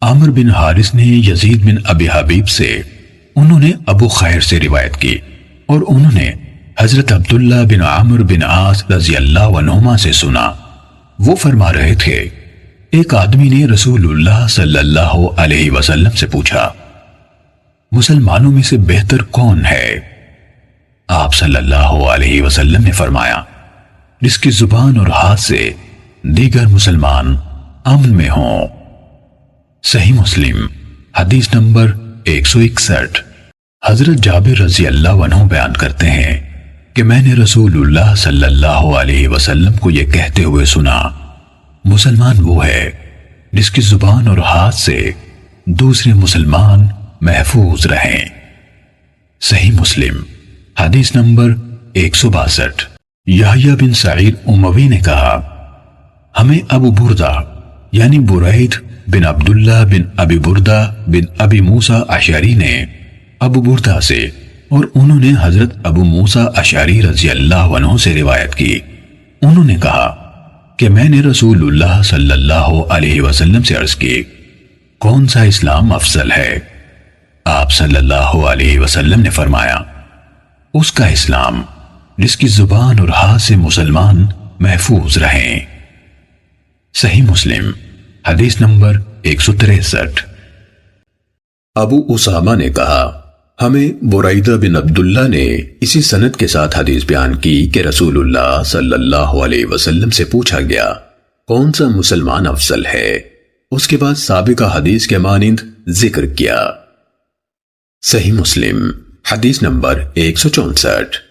عامر بن حارث نے یزید بن ابی حبیب سے، انہوں نے ابو خیر سے روایت کی اور انہوں نے حضرت عبداللہ بن عامر بن عاص رضی اللہ عنہما سے سنا۔ وہ فرما رہے تھے، ایک آدمی نے رسول اللہ صلی اللہ علیہ وسلم سے پوچھا، مسلمانوں میں سے بہتر کون ہے؟ آپ صلی اللہ علیہ وسلم نے فرمایا، جس کی زبان اور ہاتھ سے دیگر مسلمان امن میں ہوں۔ صحیح مسلم حدیث نمبر 161۔ حضرت جابر رضی اللہ عنہ بیان کرتے ہیں کہ میں نے رسول اللہ صلی اللہ علیہ وسلم کو یہ کہتے ہوئے سنا، مسلمان وہ ہے جس کی زبان اور ہاتھ سے دوسرے مسلمان محفوظ رہیں۔ صحیح مسلم حدیث نمبر 162۔ یحییٰ بن سعید اموی نے کہا، ہمیں ابو بردہ یعنی برید بن عبداللہ بن ابی بردہ بن ابی موسیٰ اشعری نے ابو بردہ سے اور انہوں نے حضرت ابو موسیٰ اشعری رضی اللہ عنہ سے روایت کی، انہوں نے کہا کہ میں نے رسول اللہ صلی اللہ علیہ وسلم سے عرض کی، کون سا اسلام افضل ہے؟ آپ صلی اللہ علیہ وسلم نے فرمایا، اس کا اسلام جس کی زبان اور ہاتھ سے مسلمان محفوظ رہیں۔ صحیح مسلم حدیث نمبر 163۔ ابو اسامہ نے کہا، ہمیں بریدہ بن عبداللہ نے اسی سند کے ساتھ حدیث بیان کی کہ رسول اللہ صلی اللہ علیہ وسلم سے پوچھا گیا، کون سا مسلمان افضل ہے؟ اس کے بعد سابقہ حدیث کے مانند ذکر کیا۔ صحیح مسلم حدیث نمبر 164۔